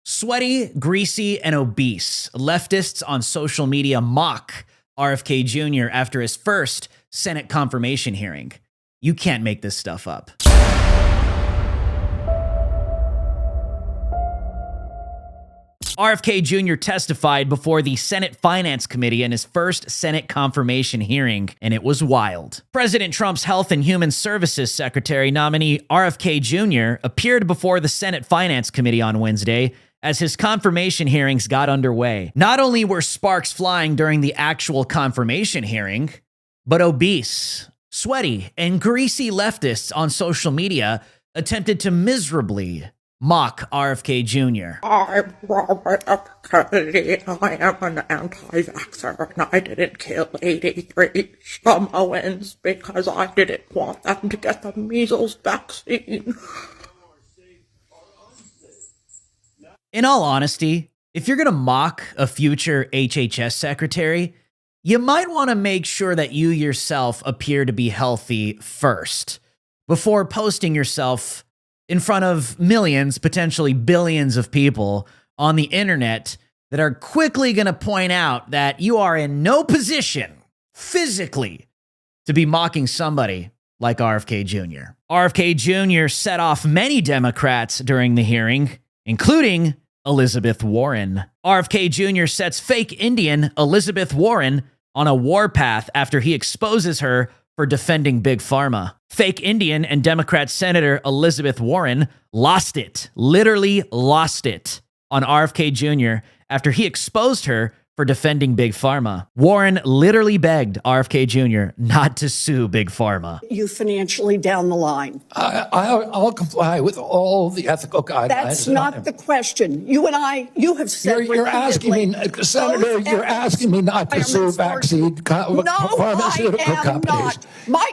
Sweaty, greasy, and obese. Leftists on social media mock RFK Jr. after his first Senate confirmation hearing. You can't make this stuff up. RFK Jr. testified before the Senate Finance Committee in his first Senate confirmation hearing, and it was wild. President Trump's Health and Human Services Secretary nominee RFK Jr. appeared before the Senate Finance Committee on Wednesday as his confirmation hearings got underway. Not only were sparks flying during the actual confirmation hearing, but obese, sweaty, and greasy leftists on social media attempted to miserably mock RFK Jr. I'm Robert F. Kennedy. I am an anti-vaxxer, and I didn't kill 83 Samoans because I didn't want them to get the measles vaccine. In all honesty, if you're going to mock a future HHS secretary, you might want to make sure that you yourself appear to be healthy first before posting yourself in front of millions, potentially billions of people on the internet that are quickly going to point out that you are in no position physically to be mocking somebody like RFK Jr. RFK Jr. set off many Democrats during the hearing, including Elizabeth Warren. RFK Jr. sets fake Indian Elizabeth Warren on a warpath after he exposes her for defending Big Pharma. Fake Indian and Democrat Senator Elizabeth Warren lost it, literally lost it, on RFK Jr. after he exposed her for defending Big Pharma. Warren literally begged RFK Jr. not to sue Big Pharma. You financially down the line. I'll comply with all the ethical guidelines. That's not the question. You and I, you have said You're asking me, Senator, you're asking me not to sue vaccine pharmaceutical companies.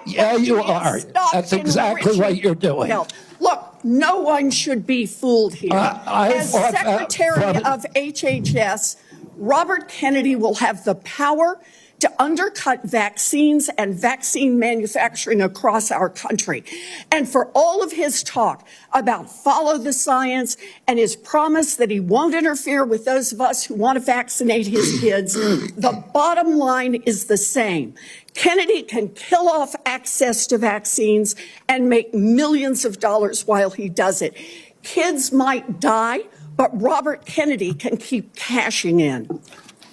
Yeah, you are. That's exactly what you're doing. Look, no one should be fooled here. As Secretary of HHS, Robert Kennedy will have the power to undercut vaccines and vaccine manufacturing across our country. And for all of his talk about follow the science and his promise that he won't interfere with those of us who want to vaccinate his kids, the bottom line is the same. Kennedy can kill off access to vaccines and make millions of dollars while he does it. Kids might die, but Robert Kennedy can keep cashing in.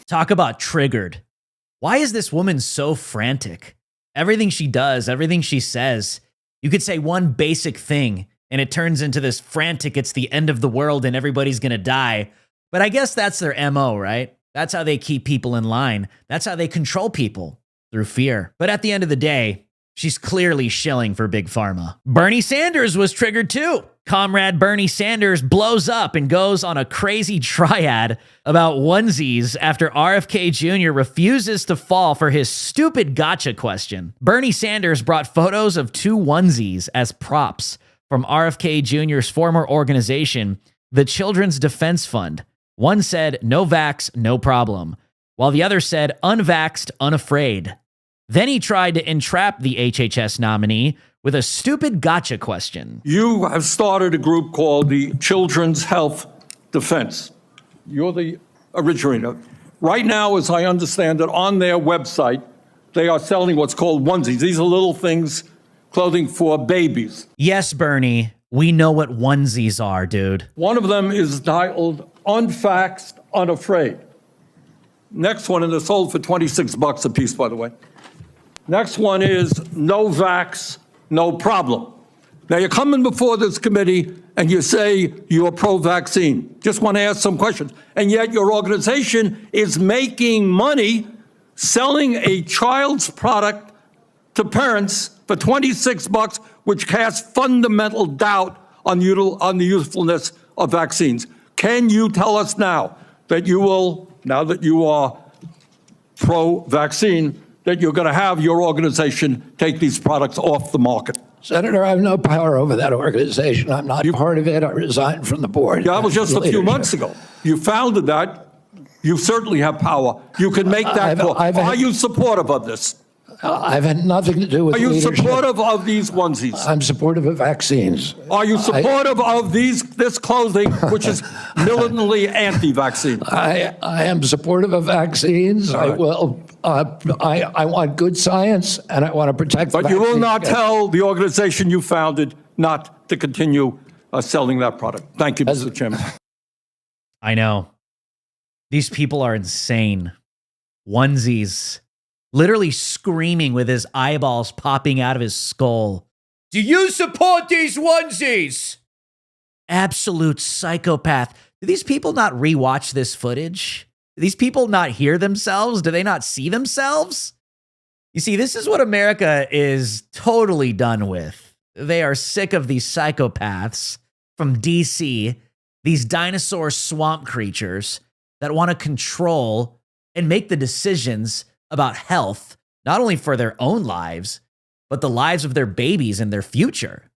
Talk about triggered. Why is this woman so frantic? Everything she does, everything she says, you could say one basic thing and it turns into this frantic, it's the end of the world and everybody's gonna die. But I guess that's their MO, right? That's how they keep people in line. That's how they control people, through fear. But at the end of the day, she's clearly shilling for Big Pharma. Bernie Sanders was triggered too. Comrade Bernie Sanders blows up and goes on a crazy triad about onesies after RFK Jr. refuses to fall for his stupid gotcha question. Bernie Sanders brought photos of two onesies as props from RFK Jr.'s former organization, the Children's Defense Fund. One said, "No vax, no problem," while the other said, "Unvaxxed, unafraid." Then he tried to entrap the HHS nominee with a stupid gotcha question. You have started a group called the Children's Health Defense. You're the originator. Right now, as I understand it, on their website, they are selling what's called onesies. These are little things, clothing for babies. Yes, Bernie, we know what onesies are, dude. One of them is titled Unvaxxed, Unafraid. Next one, and they're sold for $26 a piece, by the way. Next one is No Vax, No Problem. Now, you're coming before this committee and you say you're pro-vaccine. Just want to ask some questions. And yet your organization is making money selling a child's product to parents for $26, which casts fundamental doubt on the usefulness of vaccines. Can you tell us now that you will, now that you are pro-vaccine, that you're going to have your organization take these products off the market? Senator, I have no power over that organization. I'm not part of it. I resigned from the board. Yeah, that was just a few months ago. You founded that. You certainly have power. You can make that call. Are you supportive of this? I've had nothing to do with Are you leadership. supportive of these onesies? I'm supportive of vaccines. Are you supportive of this clothing, which is militantly anti-vaccine? I am supportive of vaccines. I will. I want good science, and I want to protect. But you will not tell the organization you founded not to continue selling that product. Thank you, Mr. Chairman. I know. These people are insane. Onesies. Literally screaming with his eyeballs popping out of his skull. Do you support these onesies? Absolute psychopath. Do these people not rewatch this footage? Do these people not hear themselves? Do they not see themselves? You see, this is what America is totally done with. They are sick of these psychopaths from DC, these dinosaur swamp creatures that want to control and make the decisions about health, not only for their own lives, but the lives of their babies and their future.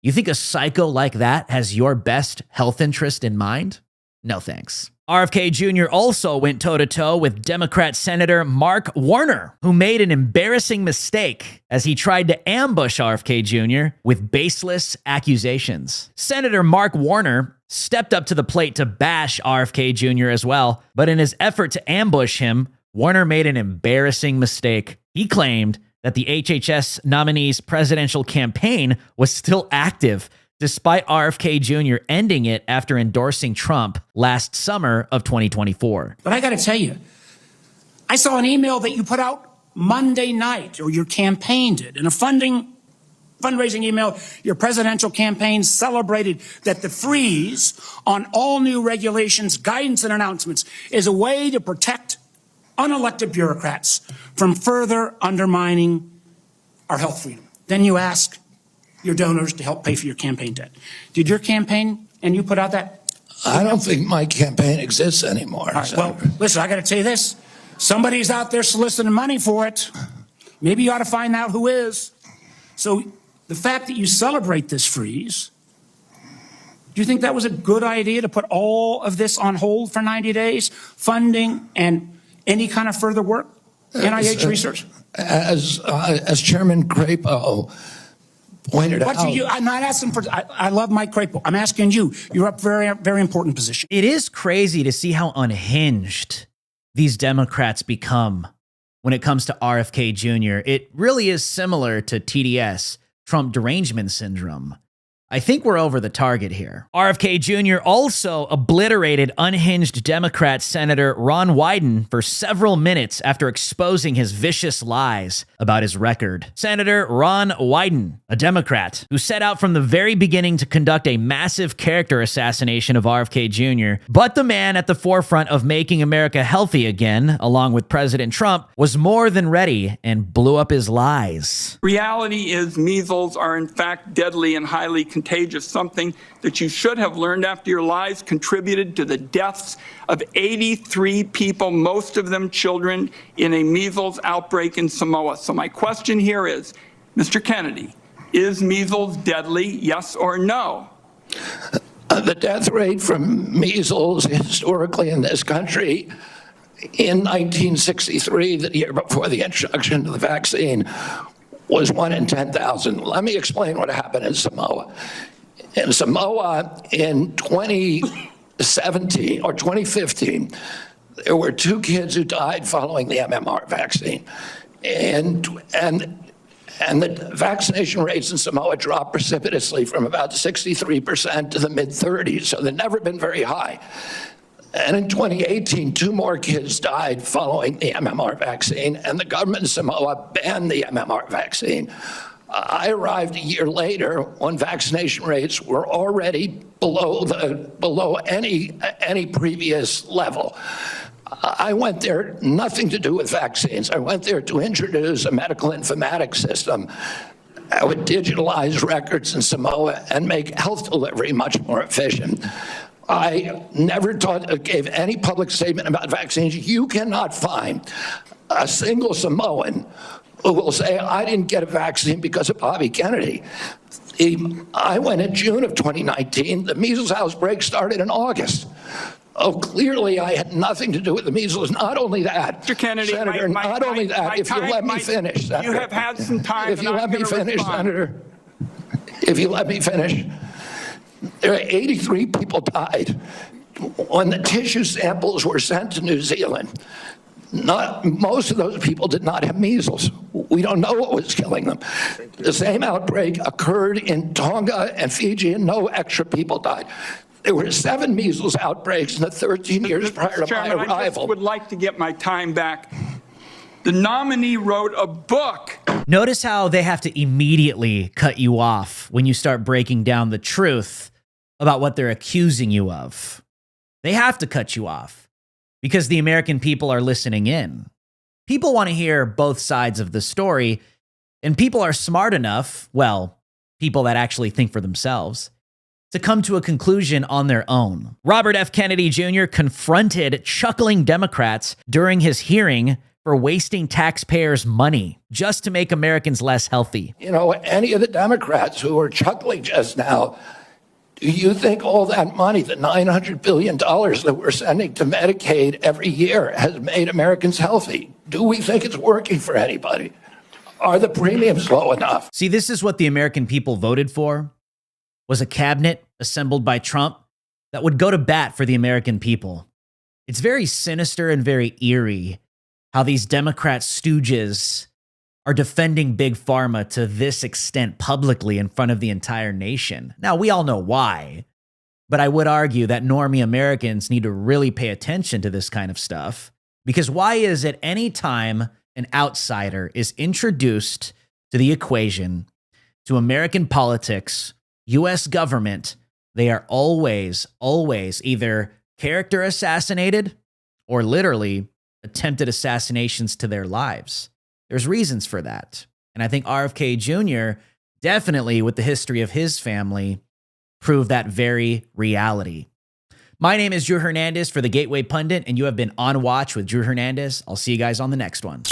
You think a psycho like that has your best health interest in mind? No thanks. RFK Jr. also went toe-to-toe with Democrat Senator Mark Warner, who made an embarrassing mistake as he tried to ambush RFK Jr. with baseless accusations. Senator Mark Warner stepped up to the plate to bash RFK Jr. as well, but in his effort to ambush him, Warner made an embarrassing mistake. He claimed that the HHS nominee's presidential campaign was still active, despite RFK Jr. ending it after endorsing Trump last summer of 2024. But I got to tell you, I saw an email that you put out Monday night, or your campaign did, in a fundraising email. Your presidential campaign celebrated that the freeze on all new regulations, guidance, and announcements is a way to protect unelected bureaucrats from further undermining our health freedom. Then you ask your donors to help pay for your campaign debt. Did your campaign and you put out that? I don't think my campaign exists anymore. All right, well, listen, I got to tell you this. Somebody's out there soliciting money for it. Maybe you ought to find out who is. So the fact that you celebrate this freeze, do you think that was a good idea to put all of this on hold for 90 days? Funding and any kind of further work? NIH research? As Chairman Crapo pointed out. I'm not asking for, I love Mike Crapo. I'm asking you. You're up very, very important position. It is crazy to see how unhinged these Democrats become when it comes to RFK Jr. It really is similar to TDS, Trump derangement syndrome. I think we're over the target here. RFK Jr. also obliterated unhinged Democrat Senator Ron Wyden for several minutes after exposing his vicious lies about his record. Senator Ron Wyden, a Democrat, who set out from the very beginning to conduct a massive character assassination of RFK Jr., but the man at the forefront of making America healthy again, along with President Trump, was more than ready and blew up his lies. Reality is measles are in fact deadly and highly contagious, something that you should have learned after your lies contributed to the deaths of 83 people, most of them children, in a measles outbreak in Samoa. So my question here is, Mr. Kennedy, is measles deadly, yes or no? The death rate from measles historically in this country in 1963, the year before the introduction of the vaccine, was 1 in 10,000. Let me explain what happened in Samoa. In Samoa, in 2017 or 2015, there were 2 kids who died following the MMR vaccine. And the vaccination rates in Samoa dropped precipitously from about 63% to the mid-30s, so they've never been very high. And in 2018, 2 more kids died following the MMR vaccine, and the government of Samoa banned the MMR vaccine. I arrived a year later when vaccination rates were already below any previous level. I went there, nothing to do with vaccines. I went there to introduce a medical informatics system that would digitalize records in Samoa and make health delivery much more efficient. I never gave any public statement about vaccines. You cannot find a single Samoan who will say, I didn't get a vaccine because of Bobby Kennedy. I went in June of 2019. The measles outbreak started in August. Oh, clearly I had nothing to do with the measles. Not only that, Mr. Kennedy, Senator, not only that, if you let me finish, Senator. You have had some time. If you let me finish, Senator, if you let me finish, there are 83 people died when the tissue samples were sent to New Zealand. Most of those people did not have measles. We don't know what was killing them. The same outbreak occurred in Tonga and Fiji, and no extra people died. There were 7 measles outbreaks in the 13 years prior to my arrival. I just would like to get my time back. The nominee wrote a book. Notice how they have to immediately cut you off when you start breaking down the truth about what they're accusing you of. They have to cut you off because the American people are listening in. People want to hear both sides of the story, and people are smart enough, well, people that actually think for themselves, to come to a conclusion on their own. Robert F. Kennedy Jr. confronted chuckling Democrats during his hearing for wasting taxpayers' money just to make Americans less healthy. You know, any of the Democrats who were chuckling just now, do you think all that money, the $900 billion that we're sending to Medicaid every year, has made Americans healthy? Do we think it's working for anybody? Are the premiums low enough? See, this is what the American people voted for, was a cabinet assembled by Trump that would go to bat for the American people. It's very sinister and very eerie how these Democrat stooges are defending Big Pharma to this extent publicly in front of the entire nation. Now, we all know why, but I would argue that normie Americans need to really pay attention to this kind of stuff, because why is it any time an outsider is introduced to the equation, to American politics, U.S. government, they are always either character assassinated or literally attempted assassinations to their lives. There's reasons for that. And I think RFK Jr. definitely, with the history of his family, proved that very reality. My name is Drew Hernandez for the Gateway Pundit, and you have been on Watch with Drew Hernandez. I'll see you guys on the next one.